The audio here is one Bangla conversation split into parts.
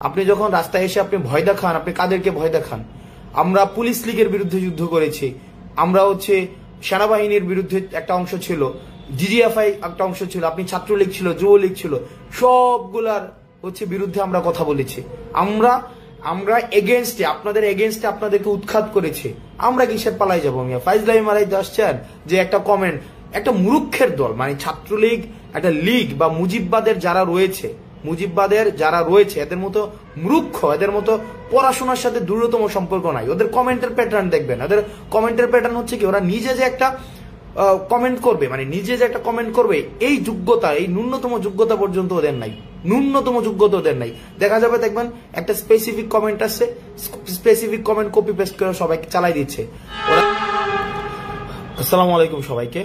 আপনি যখন রাস্তায় এসে আপনি ভয় দেখান, আপনি কাদেরকে ভয় দেখান? আমরা পুলিশ লীগের বিরুদ্ধে যুদ্ধ করেছি, আমরা সেনাবাহিনীর বিরুদ্ধে একটা অংশ ছিল, ডিজিএফআই একটা অংশ ছিল, আপনি ছাত্রলীগ ছিল, যুবলীগ ছিল, সবগুলার বিরুদ্ধে আমরা কথা বলেছি। আমরা এগেনস্টে, আপনাদের এগেনস্টে আপনাদেরকে উৎখাত করেছি। আমরা কিসের পালাই যাবো মিয়া? ফাইজলামি মারাইতে আসছেন যে একটা কমেন্ট, একটা মূর্খের দল, মানে ছাত্রলীগ একটা লীগ বা মুজিববাদের যারা রয়েছে এদের মতো মূর্খ, এদের মতো পড়াশোনার সাথে দূরতম সম্পর্ক নাই। ওদের কমেন্টের প্যাটার্ন দেখবেন, ওদের কমেন্টের প্যাটার্ন হচ্ছে কি, ওরা নিজে যে একটা কমেন্ট করবে, মানে নিজে যে একটা কমেন্ট করবে, এই যোগ্যতা, এই ন্যূনতম যোগ্যতা পর্যন্ত ওদের নাই, ন্যূনতম যোগ্যতা ওদের নাই। দেখা যাবে দেখবেন একটা স্পেসিফিক কমেন্ট আসছে, স্পেসিফিক কমেন্ট কপি পেস্ট করে সবাইকে চালাই দিচ্ছে ওরা। আসসালামু আলাইকুম সবাইকে।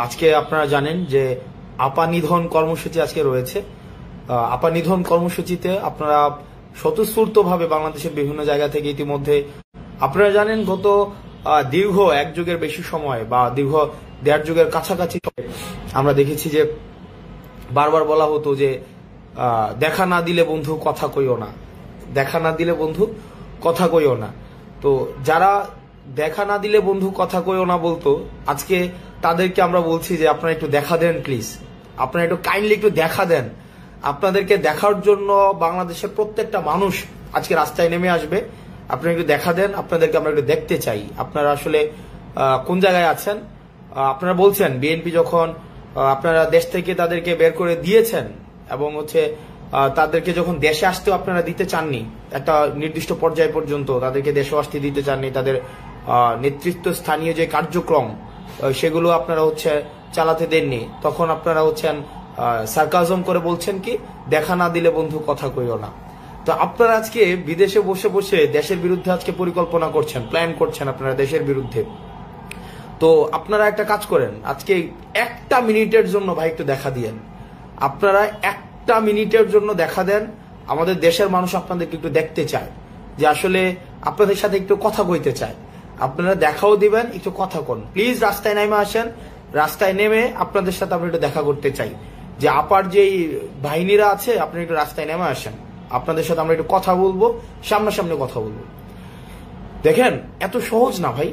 আজকে আপনারা জানেন যে আপা নিধন কর্মসূচি আজকে রয়েছে। আপা নিধন কর্মসূচিতে আপনারা স্বতঃস্ফূর্তভাবে বাংলাদেশের বিভিন্ন জায়গা থেকে ইতিমধ্যে আপনারা জানেন গত দীর্ঘ এক যুগের বেশি সময় বা দীর্ঘ দেড় যুগের কাছাকাছি আমরা দেখেছি যে বারবার বলা হতো যে দেখা না দিলে বন্ধু কথা কইও না, দেখা না দিলে বন্ধু কথা কইও না। তো যারা দেখা না দিলে বন্ধু কথা কইও না বলতো, আজকে তাদেরকে আমরা বলছি যে আপনারা একটু দেখা দেন প্লিজ, আপনারা একটু কাইন্ডলি একটু দেখা দেন। আপনাদেরকে দেখার জন্য বাংলাদেশের প্রত্যেকটা মানুষ আজকে রাস্তায় নেমে আসবে। আপনারা একটু দেখা দেন, আপনাদেরকে আমরা একটু দেখতে চাই আপনারা আসলে কোন জায়গায় আছেন। আপনারা বলছেন বিএনপি যখন আপনারা দেশ থেকে তাদেরকে বের করে দিয়েছেন এবং তাদেরকে যখন দেশে আসতেও আপনারা দিতে চাননি, একটা নির্দিষ্ট পর্যায় পর্যন্ত তাদেরকে দেশে আসতে দিতে চাননি, তাদের নেতৃত্ব স্থানীয় যে কার্যক্রম সেগুলো আপনারা চালাতে দেননি, তখন আপনারা সার্কাজম করে বলছেন কি দেখা না দিলে বন্ধু কথা কইও না। তো আপনারা আজকে বিদেশে বসে বসে দেশের বিরুদ্ধে আজকে পরিকল্পনা করছেন, প্ল্যান করছেন আপনারা দেশের বিরুদ্ধে। তো আপনারা একটা কাজ করেন, আজকে একটা মিনিটের জন্য ভাই একটু দেখা দিয়েন, আপনারা একটা মিনিটের জন্য দেখা দেন। আমাদের দেশের মানুষ আপনাদেরকে একটু দেখতে চায়, যে আসলে আপনাদের সাথে একটু কথা কইতে চায়। আপনারা দেখাও দিবেন, একটু কথা কোন প্লিজ। রাস্তায় নেমে আসেন, রাস্তায় নেমে আপনাদের সাথে আমরা একটু দেখা করতে চাই। যে আপার যেই বাহিনীরা আছে আপনারা একটু রাস্তায় নেমে আসেন, আপনাদের সাথে আমরা একটু কথা বলবো, সামনাসামনি কথা বলবো। দেখেন এত সহজ না ভাই,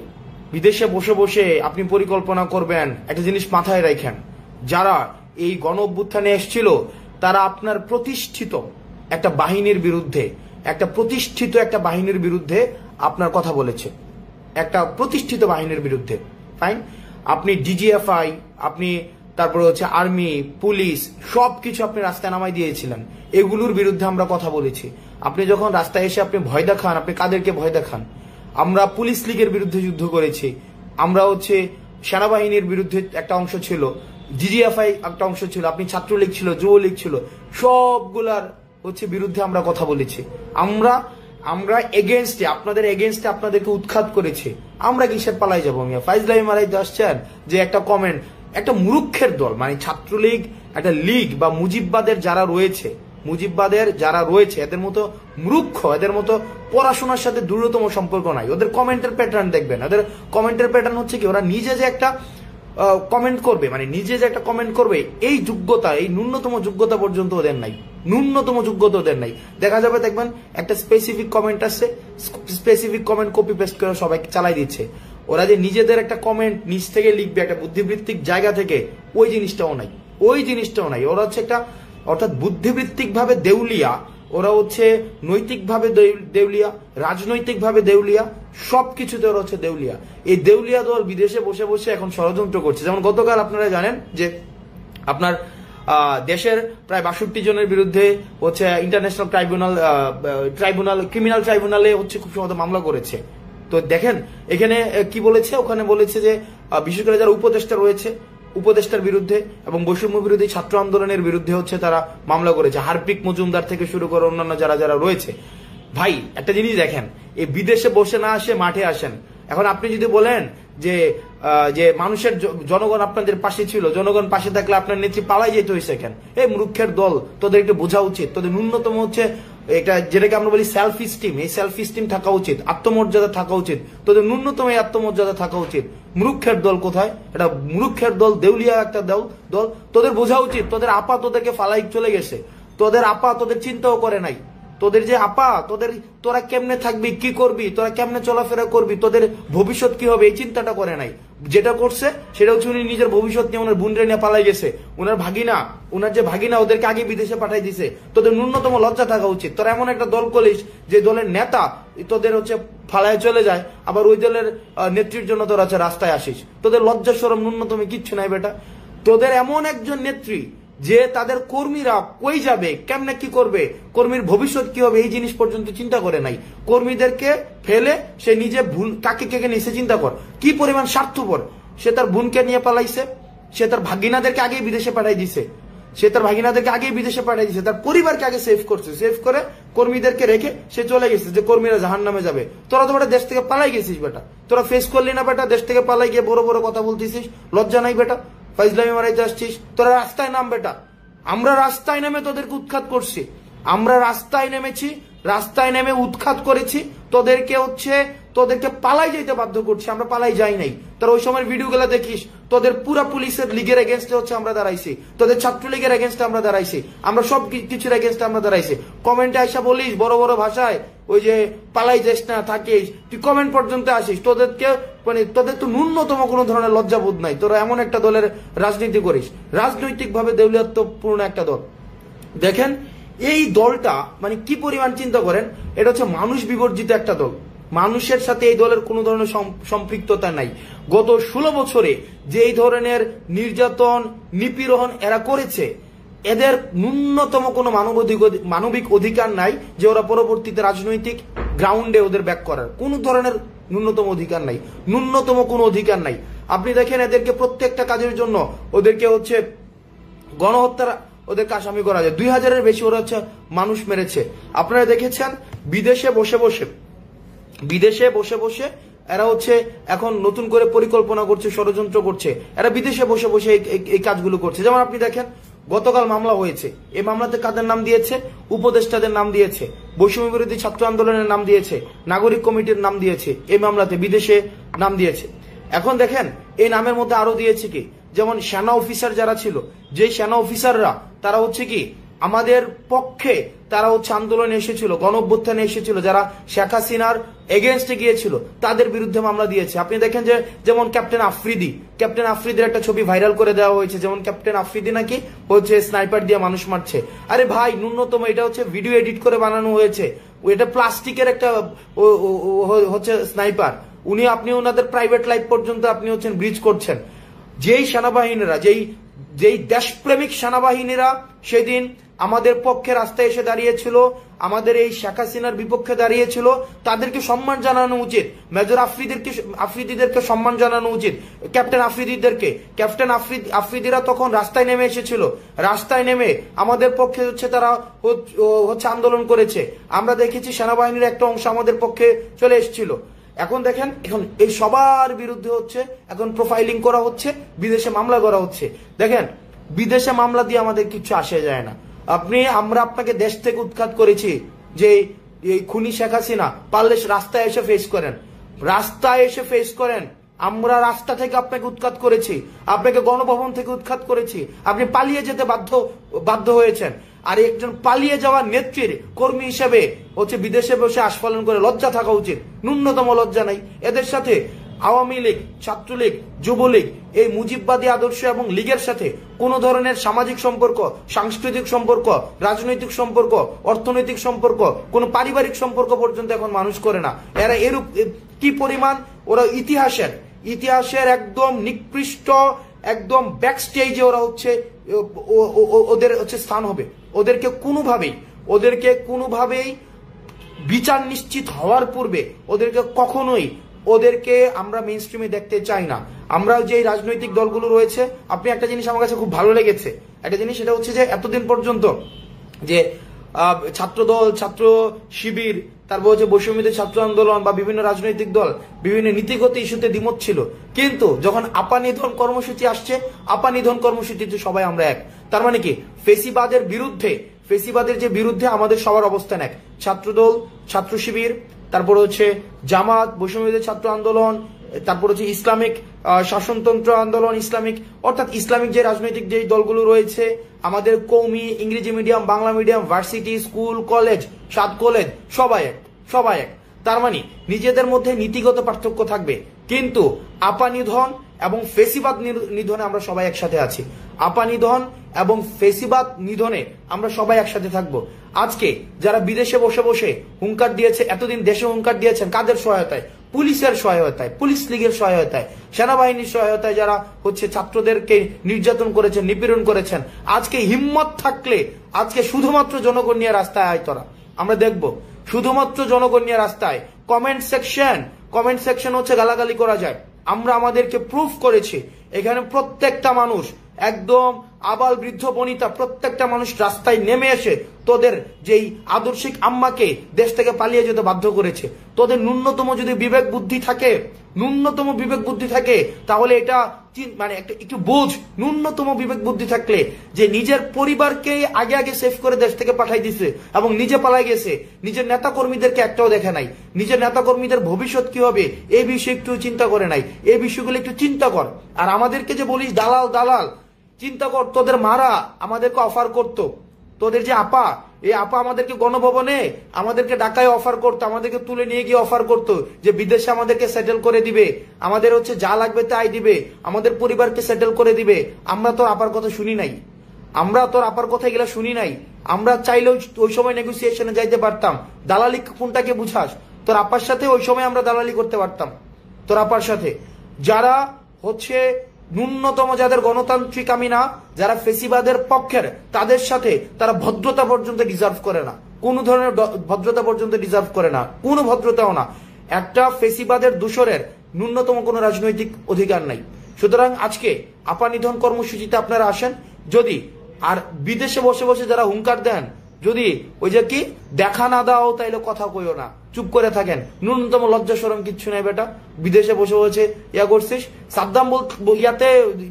বিদেশে বসে বসে আপনি পরিকল্পনা করবেন। একটা জিনিস মাথায় রাখেন, যারা এই গণ অভ্যুত্থানে এসেছিল তারা আপনার প্রতিষ্ঠিত একটা বাহিনীর বিরুদ্ধে আপনার কথা বলেছে, একটা প্রতিষ্ঠিত বাহিনীর বিরুদ্ধে। ফাইন, আপনি ডিজিএফআই, আপনি তারপরে আর্মি, পুলিশ, সবকিছু আপনি রাস্তায় নামাই দিয়েছিলেন, এগুলোর বিরুদ্ধে আমরা কথা বলেছি। আপনি যখন রাস্তায় এসে আপনি ভয় দেখান, আপনি কাদেরকে ভয় দেখান? আমরা পুলিশ লীগের বিরুদ্ধে যুদ্ধ করেছি, আমরা সেনাবাহিনীর বিরুদ্ধে একটা অংশ ছিল, ডিজিএফআই একটা অংশ ছিল, আপনি ছাত্রলীগ ছিল, যুবলীগ ছিল, সবগুলার বিরুদ্ধে আমরা কথা বলেছি। আমরা এগেনস্টে, আপনাদের এগেনস্টে আপনাদেরকে উৎখাত করেছি। আমরা কিসের পালাই যাবো মিয়া? ফাইজলামি মারাইতে আসছেন যে একটা কমেন্ট, একটা মূর্খের দল, মানে ছাত্রলীগ একটা লীগ বা মুজিববাদের যারা রয়েছে এদের মতো মূর্খ, এদের মতো পড়াশোনার সাথে দূরতম সম্পর্ক নাই। ওদের কমেন্টের প্যাটার্ন দেখবেন, ওদের কমেন্টের প্যাটার্ন হচ্ছে কি, ওরা নিজে যে একটা কমেন্ট করবে, মানে নিজে যে একটা কমেন্ট করবে, এই যোগ্যতা, এই ন্যূনতম যোগ্যতা পর্যন্ত ওদের নাই, ন্যূনতম যোগ্যতা ওদের নাই। দেখা যাবে দেখবেন একটা স্পেসিফিক কমেন্ট আসছে, স্পেসিফিক কমেন্ট কপি পেস্ট করে সবাইকে চালাই দিচ্ছে। ওরা যে নিজেদের একটা কমেন্ট নিজ থেকে লিখবে একটা বুদ্ধিবৃত্তিক জায়গা থেকে, ওই জিনিসটাও নাই। ওরা একটা অর্থাৎ বুদ্ধিবৃত্তিক ভাবে দেউলিয়া, ওরা নৈতিকভাবে দেউলিয়া, রাজনৈতিকভাবে দেউলিয়া, সবকিছুতে ওরা দেউলিয়া। এই দেউলিয়া দল বিদেশে বসে বসে এখন ষড়যন্ত্র করছে। যেমন গতকাল আপনারা জানেন যে আপনার দেশের প্রায় 62 জনের বিরুদ্ধে ইন্টারন্যাশনাল ক্রিমিনাল ট্রাইব্যুনালে খুব সম্ভবত মামলা করেছে। তো দেখেন এখানে কি বলেছে, ওখানে বলেছে যে বিশেষ করে যারা উপদেষ্টা রয়েছে, উপদেষ্টার বিরুদ্ধে এবং বৈষম্য বিরোধী ছাত্র আন্দোলনের বিরুদ্ধে তারা মামলা করেছে, হারপিক মজুমদার থেকে শুরু করে অন্যান্য যারা রয়েছে। ভাই একটা জিনিস দেখেন, এই বিদেশে বসে না আসে মাঠে আসেন। এখন আপনি যদি বলেন যে মানুষের জনগণ আপনাদের পাশে ছিল, জনগণ পাশে থাকলে আপনার নেত্রী পালাই যেতে হয়েছে কেন? এই মূর্খের দল, তোদের একটু বোঝা উচিত, তোদের ন্যূনতম এটা যেটাকে আমরা বলি সেলফ স্টিম, এই সেলফ স্টিম থাকা উচিত, আত্মমর্যাদা থাকা উচিত, তোদের ন্যূনতম এই আত্মমর্যাদা থাকা উচিত। মূর্খের দল কোথায়? এটা মূর্খের দল, দেউলিয়া একটা দল। তোদের বোঝা উচিত, তোদের আপা তোদেরকে ফালাই চলে গেছে, তোদের আপা তোদের চিন্তাও করে নাই, তোদের যে আপা, তোরা কেমনে থাকবি, কি করবি, তোরা কেমনে চলাফেরা করবি, তোদের ভবিষ্যৎ কি হবে, এই চিন্তাটা করে নাই। যেটা করছে সেটা হচ্ছে উনি নিজের ভবিষ্যৎ নিয়ে ওনার বোনরে নিয়ে পালাই গেছে। ওনার যে ভাগিনা ওদেরকে আগে বিদেশে পাঠাই দিছে। তোদের ন্যূনতম লজ্জা থাকা উচিত। তোরা এমন একটা দল করিস যে দলের নেতা তোদের হচ্ছে ফালায় চলে যায়, আবার ওই দলের নেত্রীর জন্য তোরা রাস্তায় আসিস। তোদের লজ্জা শরম ন্যূনতম কিচ্ছু নাই বেটা। তোদের এমন একজন নেত্রী যে তাদের কর্মীরা কই যাবে, কেমনে কি করবে, কর্মীর ভবিষ্যৎ কি হবে, এই জিনিস পর্যন্ত চিন্তা করে নাই। কর্মীদেরকে ফেলে সে নিজে কাকে কেকে নিয়ে চিন্তা কর, কি পরিমাণ স্বার্থপর। সে তার বোনকে নিয়ে পালাইছে, সে তার ভাগিনাদেরকে আগেই বিদেশে পাঠাই দিছে, তার পরিবারকে আগে সেভ করছে, সেভ করে কর্মীদেরকে রেখে সে চলে গেছে যে কর্মীরা জাহান্নামে যাবে। তোরা তো বেটা দেশ থেকে পালাই গেছিস বেটা, তোরা ফেস করলি না বেটা, দেশ থেকে পালাই গিয়ে বড় বড় কথা বলতেছিস, লজ্জা নাই বেটা, ফাইজলামি মারাইতে আসছিস। তোরা রাস্তায় নাম বেটা, আমরা রাস্তায় নেমে তোদেরকে উৎখাত করছি, আমরা রাস্তায় নেমেছি, রাস্তায় নেমে উৎখাত করেছি, তোদেরকে পালাই যাইতে বাধ্য করছি, আমরা পালাই যাই নাই। তোর ওই সময় ভিডিওগুলো দেখিস, তোদের পুরা পুলিশের লিগের এগেনস্টে হচ্ছে আমরা দাঁড়াইছি, তোদের ছাত্রলীগের এগেনস্টে আমরা দাঁড়াইছি, আমরা সব কিছুর এগেনস্টে আমরা দাঁড়াইছি। কমেন্টে আইসা বলিস বড় বড় ভাষায় ওই যে পালাই যাস না থাকিস, তুই কমেন্ট পর্যন্ত আসিস, তোদের তো ন্যূনতম কোনো ধরনের লজ্জাবোধ নাই। তোরা এমন একটা দলের রাজনীতি করিস, রাজনৈতিকভাবে দেউলিয়াত্বপূর্ণ একটা দল। দেখেন এই দলটা মানে কি পরিমাণ চিন্তা করেন, এটা হচ্ছে মানুষ বিবর্জিত একটা দল, মানুষের সাথে এই দলের কোনো ধরনের সম্পৃক্ততা নাই। গত 16 বছরে যে এই ধরনের নির্যাতন নিপীড়ন এরা করেছে, এদের ন্যূনতম কোনো মানবিক অধিকার নাই যে ওরা পরবর্তীতে রাজনৈতিক গ্রাউন্ডে ওদের ব্যাক করার কোনো ধরনের ন্যূনতম অধিকার নাই, ন্যূনতম কোনো অধিকার নাই। আপনি দেখেন এদেরকে প্রত্যেকটা কাজের জন্য ওদেরকে হচ্ছে গণহত্যার ওদেরকে আসামি করা যায়। 2000-এর বেশি ওরা হচ্ছে মানুষ মেরেছে। আপনারা দেখেছেন বিদেশে বসে বসে এরা হচ্ছে এখন নতুন করে পরিকল্পনা করছে, ষড়যন্ত্র করছে, এরা বিদেশে বসে বসে এই কাজগুলো করছে। যেমন আপনি দেখেন গতকাল মামলা হয়েছে, এই মামলাতে কাদের নাম দিয়েছে, উপদেষ্টাদের নাম দিয়েছে, বৈষম্য বিরোধী ছাত্র আন্দোলনের নাম দিয়েছে, নাগরিক কমিটির নাম দিয়েছে, এই মামলাতে বিদেশে নাম দিয়েছে। এখন দেখেন এই নামের মধ্যে আরো দিয়েছে কি, যেমন সেনা অফিসার যারা ছিল, যে সেনা অফিসাররা তারা হচ্ছে কি আমাদের পক্ষে, তারা হচ্ছে আন্দোলনে এসেছিল, গণঅভ্যুত্থানে এসেছিল, যারা শেখ হাসিনার এগেনস্টে গিয়েছিল তাদের বিরুদ্ধে মামলা দিয়েছে। আপনি দেখেন যে যেমন ক্যাপ্টেন আফ্রিদির একটা ছবি ভাইরাল করে দেওয়া হয়েছে, যেমন ক্যাপ্টেন আফ্রিদি নাকি হচ্ছে স্নাইপার দিয়ে মানুষ মারছে। আরে ভাই ন্যূনতম এটা হচ্ছে ভিডিও এডিট করে বানানো হয়েছে, এটা প্লাস্টিকের একটা হচ্ছে স্নাইপার, আপনি ওনাদের প্রাইভেট লাইফ পর্যন্ত আপনি হচ্ছেন ব্রিজ করছেন। যেই সেনাবাহিনীরা, যেই দেশপ্রেমিক সেনাবাহিনীরা সেদিন আমাদের পক্ষে রাস্তায় এসে দাঁড়িয়েছিল, আমাদের এই শেখ হাসিনার বিপক্ষে দাঁড়িয়েছিল, তাদেরকে সম্মান জানানো উচিত। মেজর আফ্রিদিদেরকে সম্মান জানানো উচিত, ক্যাপ্টেন আফ্রিদিরা তখন রাস্তায় নেমে এসেছিল, রাস্তায় নেমে আমাদের পক্ষে হচ্ছে তারা হচ্ছে আন্দোলন করেছে। আমরা দেখেছি সেনাবাহিনীর একটা অংশ আমাদের পক্ষে চলে এসেছিল। এখন দেখেন এখন এই সবার বিরুদ্ধে হচ্ছে এখন প্রোফাইলিং করা হচ্ছে, বিদেশে মামলা করা হচ্ছে। দেখেন বিদেশে মামলা দিয়ে আমাদের কিছু আসে যায় না। আমরা আপনাকে দেশ থেকে উৎখাত করেছি, যে এই খুনি শেখ হাসিনা, পারলে রাস্তায় এসে ফেস করেন। আমরা রাস্তা থেকে আপনাকে উৎখাত করেছি, আপনাকে গণভবন থেকে উৎখাত করেছি, আপনি পালিয়ে যেতে বাধ্য হয়েছেন। আর একজন পালিয়ে যাওয়া নেত্রীর কর্মী হিসেবে হচ্ছে বিদেশে বসে আস্ফালন করে লজ্জা থাকা উচিত, ন্যূনতম লজ্জা নাই। এদের সাথে আওয়ামী লীগ, ছাত্রলীগ, যুবলীগ, এই মুজিববাদী আদর্শ এবং লীগের সাথে কোন ধরনের সামাজিক সম্পর্ক, সাংস্কৃতিক সম্পর্ক, রাজনৈতিক সম্পর্ক, অর্থনৈতিক সম্পর্ক, কোন পারিবারিক সম্পর্ক পর্যন্ত এখন মানুষ করে না। এরা এরূপ কি পরিমাণ ওরা ইতিহাসের একদম নিকৃষ্ট, একদম ব্যাক স্টেজে ওরা হচ্ছে ওদের হচ্ছে স্থান হবে। ওদেরকে কোনোভাবেই বিচার নিশ্চিত হওয়ার পূর্বে ওদেরকে আমরা মেইন স্ট্রিমে দেখতে চাই না। আমরা যে রাজনৈতিক দলগুলো রয়েছে, আপনি একটা জিনিস আমার কাছে খুব ভালো লেগেছে, একটা জিনিস সেটা হচ্ছে যে এতদিন পর্যন্ত যে ছাত্রদল, ছাত্র শিবির, তারপর হচ্ছে বৈষম্যবিরোধী ছাত্র আন্দোলন বা বিভিন্ন রাজনৈতিক দল বিভিন্ন নীতিগত ইস্যুতে দ্বিমত ছিল, কিন্তু যখন আপা নিধন কর্মসূচি আসছে, আপা নিধন কর্মসূচিতে সবাই আমরা এক। তার মানে কি ফেসিবাদের যে বিরুদ্ধে আমাদের সবার অবস্থান এক। ছাত্রদল, ছাত্র শিবির, তারপর হচ্ছে জামাত, বৈষম্যবিরোধী ছাত্র আন্দোলন, তারপর হচ্ছে ইসলামিক শাসনতন্ত্র আন্দোলন, ইসলামিক অর্থাৎ ইসলামিক যে রাজনৈতিক যে দলগুলো রয়েছে, আমাদের কওমি, ইংরেজি medium, Bangla medium, varsity, school, college, 7 college সবাই এক। তার মানে নিজেদের মধ্যে নীতিগত পার্থক্য থাকবে, কিন্তু আপা নিধন এবং ফেসিবাদ নিধনে আমরা সবাই একসাথে আছি। আপা নিধন এবং ফেসিবাদ নিধনে আমরা সবাই একসাথে থাকবো। আজকে যারা বিদেশে বসে বসে হুঙ্কার দিয়েছে, এতদিন দেশে হুঙ্কার দিয়েছেন কাদের সহায়তায়? পুলিশের সহায়তায়, পুলিশ লীগের সহায়তায়, সেনাবাহিনীর সহায়তায়, যারা হচ্ছে ছাত্রদেরকে নির্যাতন করেছেন, নিপীড়ন করেছেন। আজকে হিম্মত থাকলে আজকে শুধুমাত্র জনগণ নিয়ে রাস্তায় আয় তোরা, আমরা দেখব শুধুমাত্র জনগণ নিয়ে রাস্তায়। কমেন্ট সেকশন হচ্ছে গালাগালি করা যায়, আমরা আমাদেরকে প্রুফ করেছি এখানে প্রত্যেকটা মানুষ, একদম আবাল বৃদ্ধ বনিতা প্রত্যেকটা মানুষ রাস্তায় নেমে এসে তোদের যেই আদর্শিক আম্মাকে দেশ থেকে পালিয়ে যেতে বাধ্য করেছে। তোদের ন্যূনতম যদি বিবেক বুদ্ধি থাকে তাহলে এটা মানে একটু বোঝ, ন্যূনতম বিবেক বুদ্ধি থাকলে যে নিজের পরিবারকে আগে সেভ করে দেশ থেকে পাঠাই দিছে এবং নিজে পালাই গেছে, নিজের নেতা কর্মীদেরকে একটাও দেখে নাই, নিজের নেতা কর্মীদের ভবিষ্যৎ কি হবে এই বিষয়ে একটু চিন্তা করে নাই। এই বিষয়গুলো একটু চিন্তা কর। আর আমাদেরকে যে বলিস দালাল, চিন্তা কর, তোদের মারা আমাদেরকে অফার করতো, তোদের যে আপা, এই আপা আমাদেরকে গণভবনে আমাদেরকে ঢাকায় অফার করতো, আমাদেরকে তুলে নিয়ে গিয়ে অফার করতো যে বিদেশে আমাদেরকে সেটেল করে দিবে, আমাদের হচ্ছে যা লাগবে তাই দিবে, আমাদের পরিবারকে সেটেল করে দিবে। আমরা তোর আপার কথা শুনি নাই, আমরা চাইলেও ওই সময় নেগোসিয়েশনে যাইতে পারতাম। দালালি কোনটাকে বুঝাস? তোর আপার সাথে ওই সময় আমরা দালালি করতে পারতাম, তোর আপার সাথে। যারা হচ্ছে ন্যূনতম, যাদের গণতান্ত্রিক আমি না, যারা ফেসিবাদের পক্ষের, তাদের সাথে তারা ভদ্রতা পর্যন্ত ডিজার্ভ করে না, কোন ধরনের ভদ্রতা পর্যন্ত ডিজার্ভ করে না, কোনো ভদ্রতাও না। একটা ফেসিবাদের দূষরের ন্যূনতম কোনো রাজনৈতিক অধিকার নাই। সুতরাং আজকে আপা নিধন কর্মসূচিতে আপনারা আসেন। যদি আর বিদেশে বসে বসে যারা হুঙ্কার দেন, যদি ওই যে কি দেখা না দাও তাইলে কথা কইও না, চুপ করে থাকেন, ন্যূনতম লজ্জা শরম কিচ্ছু নাই বেটা। বিদেশে বসে বসে ইয়া করছিস, সাদ্দাম ইয়াতে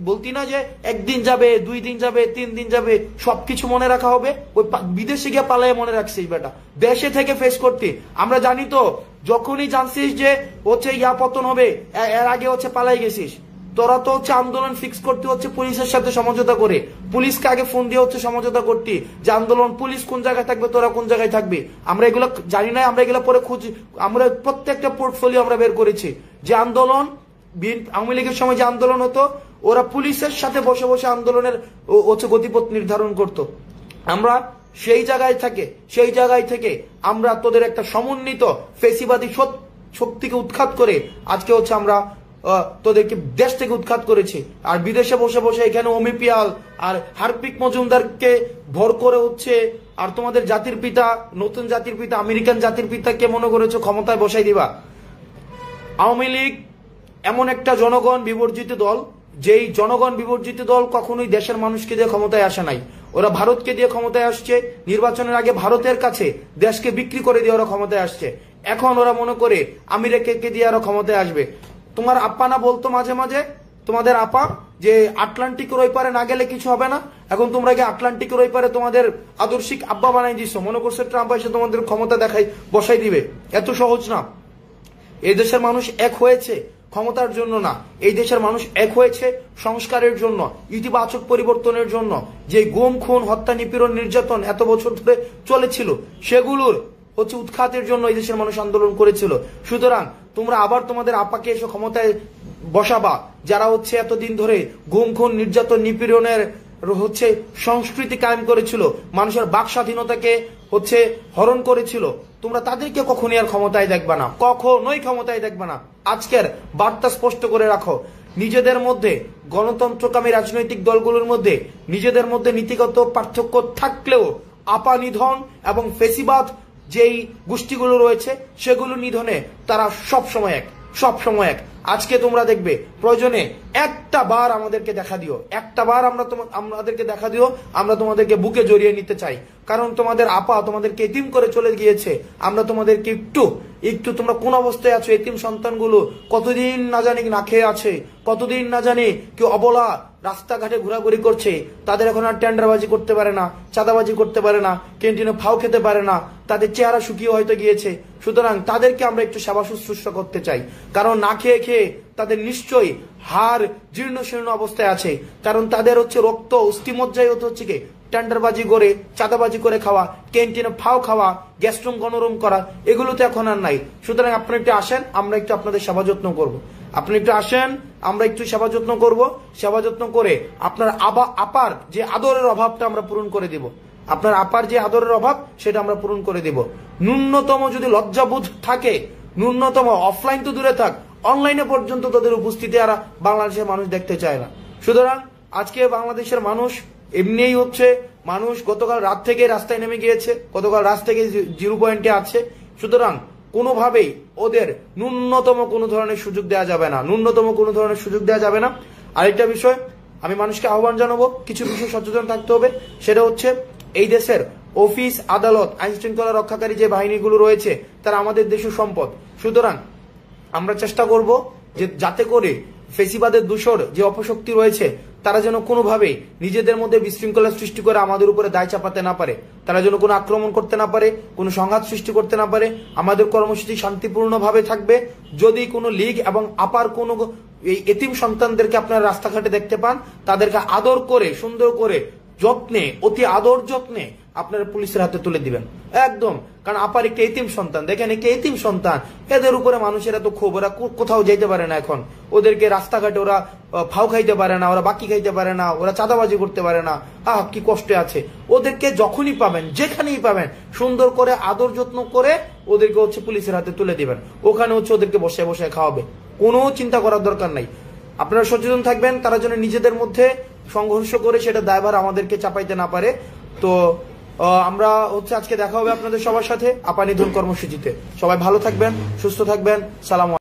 বলতি না যে 1 দিন যাবে, 2 দিন যাবে, 3 দিন যাবে, সবকিছু মনে রাখা হবে। ওই বিদেশে গিয়ে পালায় মনে রাখছিস বেটা, দেশে থেকে ফেস করতে। আমরা জানি তো, যখনই জানছিস যে হচ্ছে ইয়া পতন হবে, এর আগে হচ্ছে পালাই গেছিস। তোরা তো হচ্ছে আন্দোলন ফিক্স করতে হচ্ছে পুলিশের সাথে সমঝোতা করে, পুলিশকে আগে ফোন দিয়ে হচ্ছে সমঝোতা করতে যে আন্দোলন, পুলিশ কোন জায়গায় থাকবে, তোরা কোন জায়গায় থাকবি। আমরা এগুলো জানি না, আমরা এগুলো পরে খুঁজি, আমরা প্রত্যেকটা পোর্টফোলিও আমরা বের করেছি যে আন্দোলন, আওয়ামী লীগের সময় যে আন্দোলন হতো, ওরা পুলিশের সাথে বসে বসে আন্দোলনের হচ্ছে গতিপথ নির্ধারণ করত। আমরা সেই জায়গায় থেকে আমরা তোদের একটা সমন্বিত ফেসিবাদী শক্তিকে উৎখাত করে আজকে হচ্ছে আমরা তোদেরকে দেশ থেকে উৎখাত করেছি। আর বিদেশে বসে বসে এখানে অমি পিয়াল আর হারপিক মজুমদারকে ভর করে হচ্ছে, আর তোমাদের জাতির পিতা, নতুন জাতির পিতা, আমেরিকান জাতির পিতাকে মনে করেছো ক্ষমতায় বসাই দিবা। আওয়ামী লীগ এমন একটা জনগণ বিবর্জিত দল, যেই জনগণ বিবর্জিত দল কখনোই দেশের মানুষকে দিয়ে ক্ষমতায় আসে নাই। ওরা ভারতকে দিয়ে ক্ষমতায় আসছে, নির্বাচনের আগে ভারতের কাছে দেশকে বিক্রি করে দিয়ে ওরা ক্ষমতায় আসছে। এখন ওরা মনে করে আমেরিকাকে দিয়ে ওরা ক্ষমতায় আসবে। তোমার আপা না বলতো মাঝে মাঝে, তোমাদের আপা, যে আটলান্টিকের ওই পারে না গেলে কিছু হবে না। এখন তোমরা গিয়ে আটলান্টিকের ওই পারে তোমাদের আদর্শিক আব্বা বানাই দিছো, মনে করছো ট্রাম্প এসে তোমাদের ক্ষমতা বসাই দিবে। এত সহজ না। এই দেশের মানুষ এক হয়েছে ক্ষমতার জন্য না, এই দেশের মানুষ এক হয়েছে সংস্কারের জন্য, ইতিবাচক পরিবর্তনের জন্য। যে গুম, খুন, হত্যা, নিপীড়ন, নির্যাতন এত বছর ধরে চলেছিল, সেগুলোর হচ্ছে উৎখাতের জন্য এই দেশের মানুষ আন্দোলন করেছিল। সুতরাং তোমরা আবার তোমাদের আপাকে এসে ক্ষমতায় বসাবা, যারা হচ্ছে এতদিন ধরে গুম, খুন, নির্যাতন, নিপীড়নের হচ্ছে সংস্কৃতি কায়েম করেছিল, মানুষের বাক স্বাধীনতাকে হচ্ছে হরণ করেছিল। তোমরা তাদেরকে কখনোই আর ক্ষমতায় দেখবে না, কখনোই ক্ষমতায় দেখবে না। আজকের বার্তা স্পষ্ট করে রাখো, নিজেদের মধ্যে, গণতন্ত্রকামী রাজনৈতিক দলগুলোর মধ্যে নিজেদের মধ্যে নীতিগত পার্থক্য থাকলেও আপা নিধন এবং ফেসিবাদ যেই গোষ্ঠীগুলো রয়েছে সেগুলো নিধনে তারা সব সময় এক। আজকে তোমরা দেখবে প্রয়োজনে একটা বার আমাদেরকে দেখা দিও, একটা বার আমাদেরকে দেখা দিও, আমরা তোমাদেরকে বুকে জড়িয়ে নিতে চাই। কারণ তোমাদের আপা তোমাদেরকে এতিম করে চলে গিয়েছে। আমরা তোমাদেরকে একটু তোমরা কোন অবস্থায় আছো, এতিম সন্তানগুলো কতদিন না জানি না খেয়ে আছে, কতদিন না জানি কি অবলা রাস্তাঘাটে ঘোরাঘুরি করছে। তাদের এখন আর টেন্ডারবাজি করতে পারে না, চাঁদাবাজি করতে পারে না, ক্যান্টিনে ফাও খেতে পারে না, তাদের চেহারা শুকিয়ে হয়তো গিয়েছে। সুতরাং তাদেরকে আমরা একটু সেবা শুশ্রূষা করতে চাই। কারণ না খেয়ে খেয়ে তাদের নিশ্চয়ই হাড় জীর্ণ শীর্ণ অবস্থায় আছে। কারণ তাদের হচ্ছে রক্ত অস্থিমজ্জায় হচ্ছে কি টেন্ডারবাজি করে, চাঁদাবাজি করে খাওয়া, ক্যান্টিনে ফাও খাওয়া, গ্যাস্ট্রুম গণরুম করা, এগুলো তো এখন আর নাই। সুতরাং আপনি একটু আসেন, আমরা একটু আপনাদের সেবা যত্ন করব। আপনি একটু আসেন, আমরা একটু সেবা যত্ন করব। সেবা যত্ন করে আপনার আপার যে আদরের অভাবটা আমরা পূরণ করে দিব। আপনার আপার যে আদরের অভাব সেটা আমরা পূরণ করে দিব। ন্যূনতম যদি লজ্জাবোধ থাকে, ন্যূনতম অফলাইন তো দূরে থাক, অনলাইনে পর্যন্ত তাদের উপস্থিতি আর বাংলাদেশের মানুষ দেখতে চায় না। সুতরাং আজকে বাংলাদেশের মানুষ এমনিই হচ্ছে মানুষ গতকাল রাত থেকে রাস্তায় নেমে গিয়েছে, গতকাল রাত থেকে 0 পয়েন্টে আছে। সুতরাং কোনোভাবেই ওদের ন্যূনতম কোনো ধরনের সুযোগ দেওয়া যাবে না, ন্যূনতম কোনো ধরনের সুযোগ দেওয়া যাবে না। আরেকটা বিষয় আমি মানুষকে আহ্বান জানাবো, কিছু বিষয় সচেতন থাকতে হবে। সেটা হচ্ছে এই দেশের অফিস আদালত আইন শৃঙ্খলা রক্ষাকারী যে বাহিনীগুলো রয়েছে তারা আমাদের দেশের সম্পদ। সুতরাং আমরা চেষ্টা করব যে যাতে করে ফেসিবাদের দূষর যে অপশক্তি রয়েছে তারা যেন কোনোভাবে নিজেদের মধ্যে বিশৃঙ্খলা সৃষ্টি করে আমাদের উপরে দায় চাপাতে না পারে, তারা যেন কোনো আক্রমণ করতে না পারে, কোনো সংঘাত সৃষ্টি করতে না পারে। আমাদের কর্মসূচি শান্তিপূর্ণভাবে থাকবে। যদি কোনো লীগ এবং আপার কোনো এই এতিম সন্তানদেরকে আপনারা রাস্তাঘাটে দেখতে পান, তাদেরকে আদর করে সুন্দর করে যত্নে, অতি আদর যত্নে আপনারা পুলিশের হাতে তুলে দিবেন একদম। কারণ আপার একটা এতিম সন্তান, দেখেন একটা এতিম সন্তান, এদের উপরে মানুষের এত ক্ষোভ, ওরা কোথাও যেতে পারে না। এখন ওদেরকে রাস্তাঘাটে ওরা ফাও খাইতে পারে না, ওরা বাকি খাইতে পারে না, ওরা চাঁদাবাজি করতে পারে না। কি কষ্টে আছে। ওদেরকে যখনই পাবেন, যেখানেই পাবেন, সুন্দর করে আদর যত্ন করে ওদেরকে হচ্ছে পুলিশের হাতে তুলে দিবেন। ওখানে হচ্ছে ওদেরকে বসে বসে খাওয়াবে, কোনো চিন্তা করার দরকার নাই। আপনারা সচেতন থাকবেন, তারা যেন নিজেদের মধ্যে সংঘর্ষ করে সেটা দায়ভার আমাদেরকে চাপাইতে না পারে। তো আমরা হচ্ছে আজকে দেখা হবে আপনাদের সবার সাথে আপা নিধন কর্মসূচিতে। সবাই ভালো থাকবেন, সুস্থ থাকবেন। সালাম।